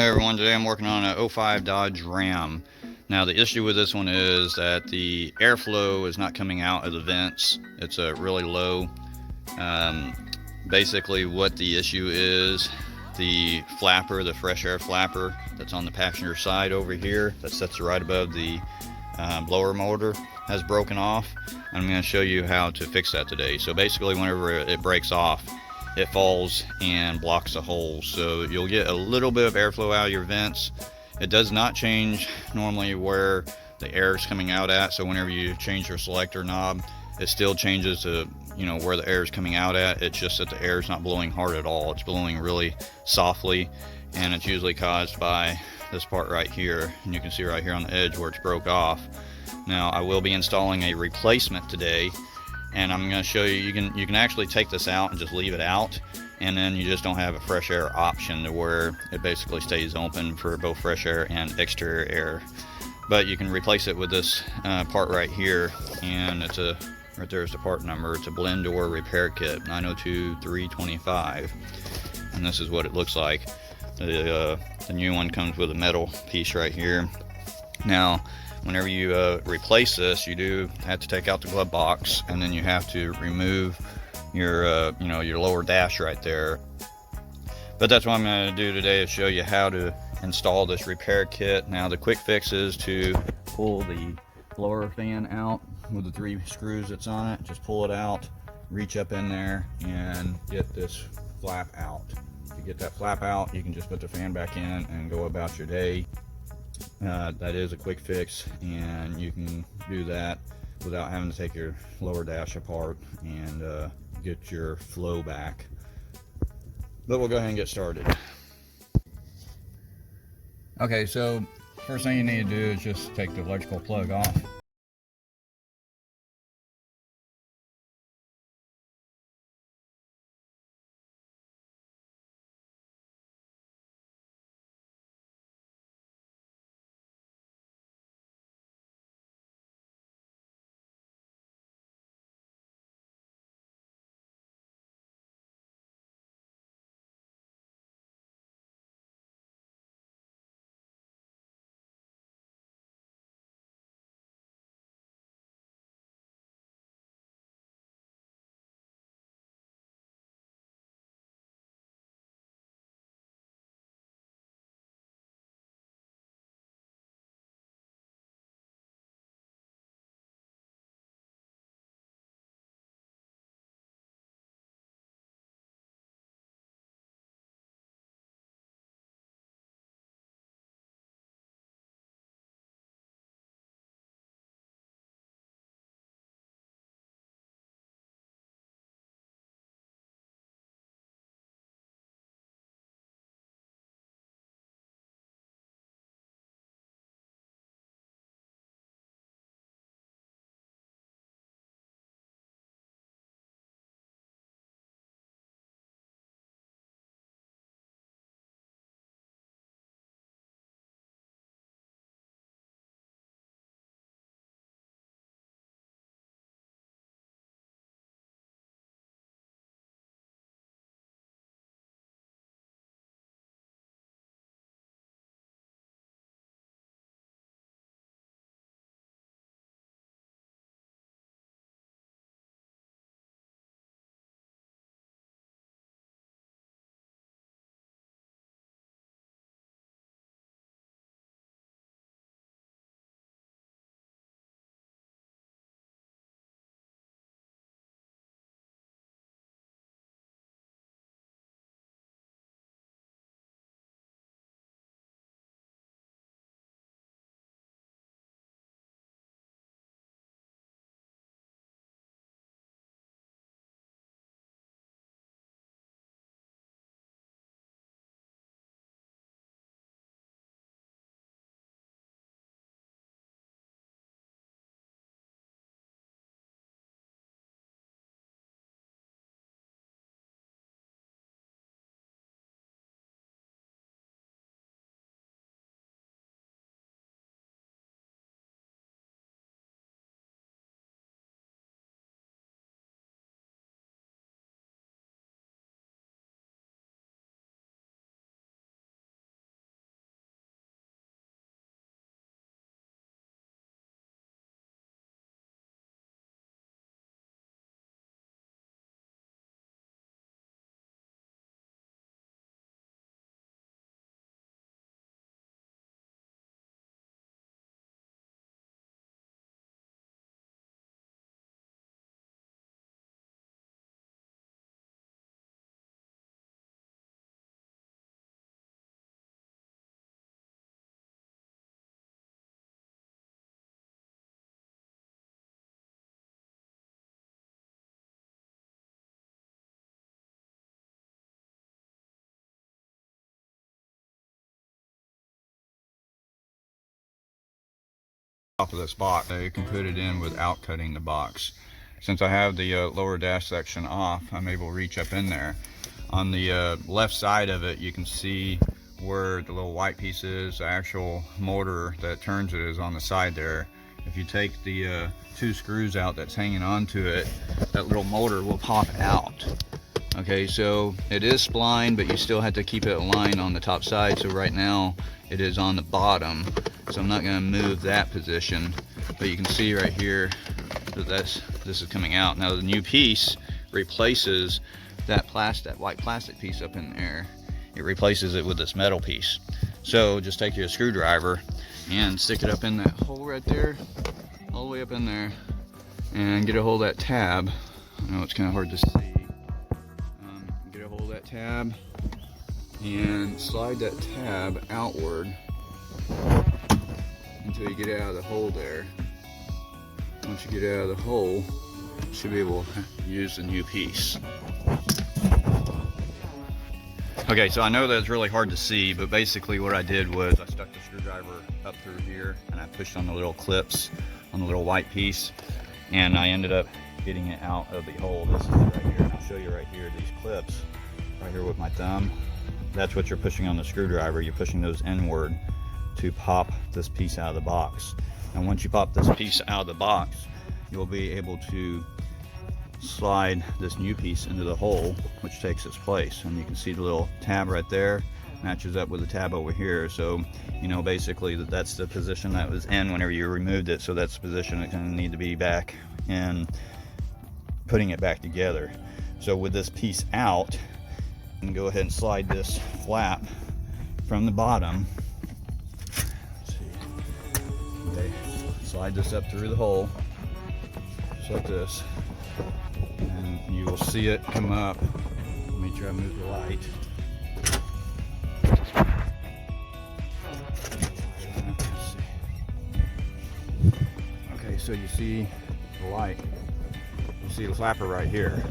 Hey everyone, today I'm working on a '05 Dodge Ram. Now the issue with this one is that the airflow is not coming out of the vents. It's really low. Um, Basically what the issue is, the flapper, the fresh air flapper that's on the passenger side over here that sits right above the blower motor has broken off. I'm going to show you how to fix that today. So basically whenever it breaks off, it falls and blocks the holes, so you'll get a little bit of airflow out of your vents. It does not change normally where the air is coming out at, so whenever you change your selector knob, it still changes to where the air is coming out at. It's just that the air is not blowing hard at all. It's blowing really softly, and it's usually caused by this part right here, and you can see right here on the edge where it's broke off. Now I will be installing a replacement today, and I'm going to show you, you can actually take this out and just leave it out, and then you just don't have a fresh air option to where it basically stays open for both fresh air and exterior air. But you can replace it with this part right here, and it's right there's the part number. It's a blend door repair kit 902325, and this is what it looks like. The new one comes with a metal piece right here. Now whenever you replace this, you do have to take out the glove box, and then you have to remove your your lower dash right there. But that's what I'm going to do today, is show you how to install this repair kit. Now the quick fix is to pull the blower fan out with the 3 screws that's on it. Just pull it out, reach up in there, and get this flap out. If you get that flap out, you can just put the fan back in and go about your day. That is a quick fix, and you can do that without having to take your lower dash apart and get your flow back. But we'll go ahead and get started. Okay, so first thing you need to do is just take the electrical plug off. top of this box. You can put it in without cutting the box. Since I have the lower dash section off, I'm able to reach up in there. On the left side of it, you can see where the little white piece is. The actual motor that turns it is on the side there. If you take the 2 screws out that's hanging onto it, that little motor will pop out. Okay, so it is splined, but you still have to keep it aligned on the top side. So right now it is on the bottom, so I'm not going to move that position, but you can see right here that this is coming out. Now the new piece replaces that white plastic piece up in there. It replaces it with this metal piece. So just take your screwdriver and stick it up in that hole right there, all the way up in there, and get a hold of that tab. I know it's kind of hard to see. Get a hold of that tab and slide that tab outward until you get out of the hole there. Once you get out of the hole, you should be able to use the new piece. Okay, so I know that it's really hard to see, but basically what I did was I stuck the screwdriver up through here and I pushed on the little clips on the little white piece, and I ended up getting it out of the hole. This is it right here, and I'll show you right here, these clips right here with my thumb. That's what you're pushing on the screwdriver. You're pushing those inward to pop this piece out of the box. And once you pop this piece out of the box, you'll be able to slide this new piece into the hole, which takes its place. And you can see the little tab right there matches up with the tab over here. So you know, basically that's the position that was in whenever you removed it. So that's the position it's going to need to be back in putting it back together. So with this piece out, you can go ahead and slide this flap from the bottom. Let's see. Okay. Slide this up through the hole, just like this. And you will see it come up. Let me try to move the light. Okay, so you see the light. You see the flapper right here.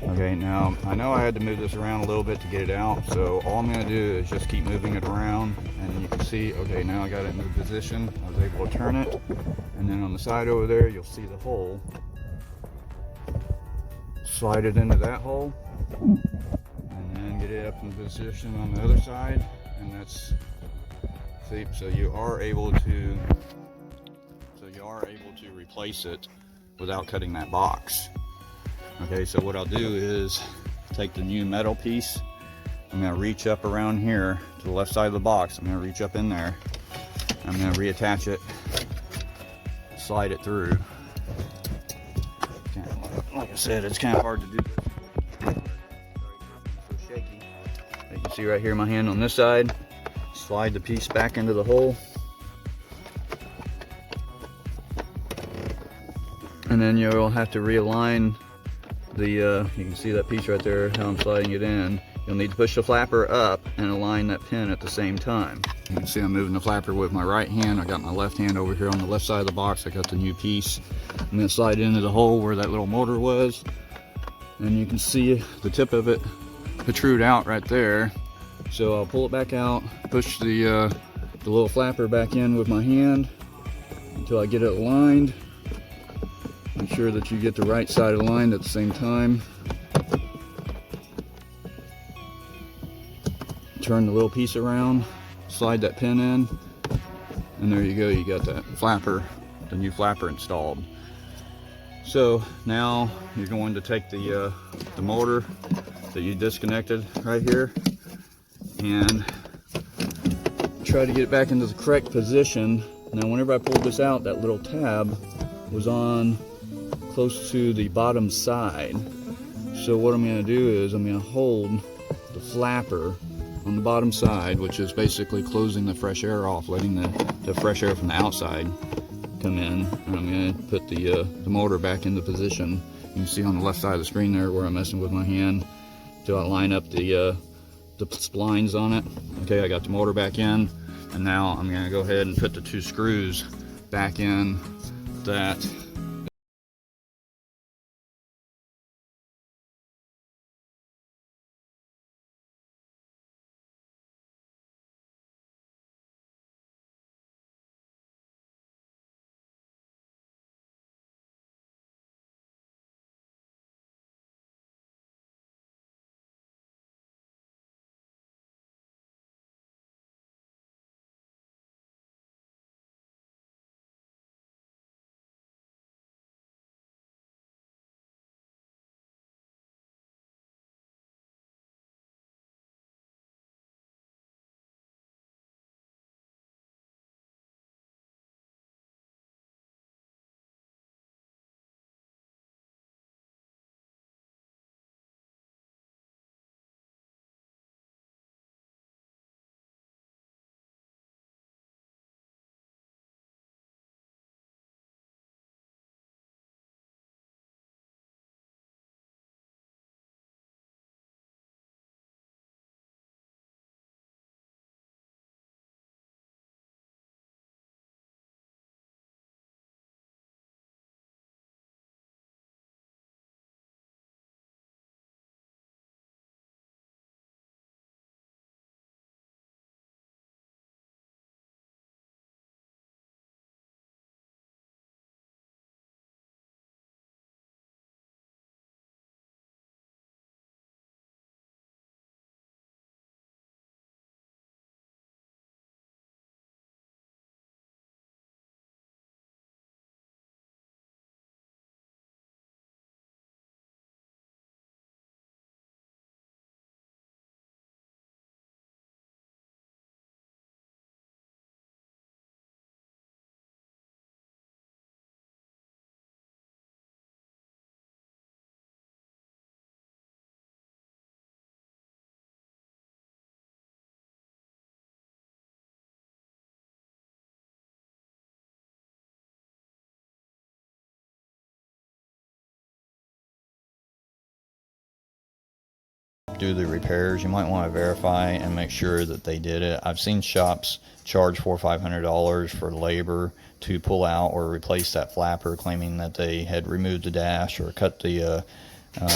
Okay, now I know I had to move this around a little bit to get it out, so all I'm going to do is just keep moving it around, and you can see, okay, now I got it in the position. I was able to turn it, and then on the side over there you'll see the hole. Slide it into that hole, and then get it up in position on the other side, and that's, see, so you are able to replace it without cutting that box. Okay, so what I'll do is take the new metal piece. I'm going to reach up around here to the left side of the box. I'm going to reach up in there. I'm going to reattach it, slide it through. Like I said, it's kind of hard to do. So shaky. You can see right here my hand on this side. Slide the piece back into the hole. And then you'll have to realign the, you can see that piece right there, how I'm sliding it in. You'll need to push the flapper up and align that pin at the same time. You can see I'm moving the flapper with my right hand. I got my left hand over here on the left side of the box. I got the new piece. I'm going to slide it into the hole where that little motor was. And you can see the tip of it protrude out right there. So I'll pull it back out, push the little flapper back in with my hand until I get it aligned. Make sure that you get the right side aligned at the same time. Turn the little piece around, slide that pin in, and there you go, you got that flapper, the new flapper installed. So now you're going to take the motor that you disconnected right here and try to get it back into the correct position. Now whenever I pulled this out, that little tab was on close to the bottom side. So what I'm going to do is I'm going to hold the flapper on the bottom side, which is basically closing the fresh air off, letting the fresh air from the outside come in, and I'm going to put the motor back into position. You can see on the left side of the screen there where I'm messing with my hand to line up the splines on it. Okay, I got the motor back in, and now I'm going to go ahead and put the 2 screws back in that do the repairs, you might want to verify and make sure that they did it. I've seen shops charge $400 or $500 for labor to pull out or replace that flapper, claiming that they had removed the dash or cut the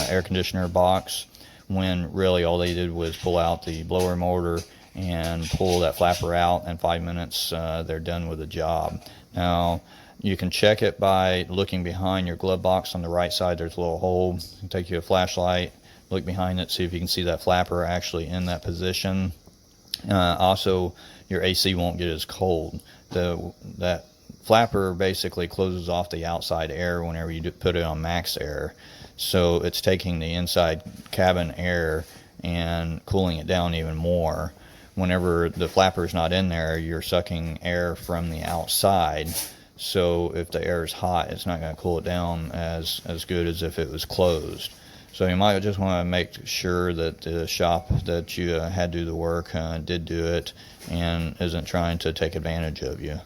air conditioner box, when really all they did was pull out the blower motor and pull that flapper out. In 5 minutes they're done with the job. Now you can check it by looking behind your glove box. On the right side there's a little hole. You can take you a flashlight, look behind it, see if you can see that flapper actually in that position. Also, your AC won't get as cold. That flapper basically closes off the outside air whenever you put it on max air, so it's taking the inside cabin air and cooling it down even more. Whenever the flapper is not in there, you're sucking air from the outside, so if the air is hot, it's not going to cool it down as good as if it was closed. So you might just want to make sure that the shop that you had do the work did do it and isn't trying to take advantage of you.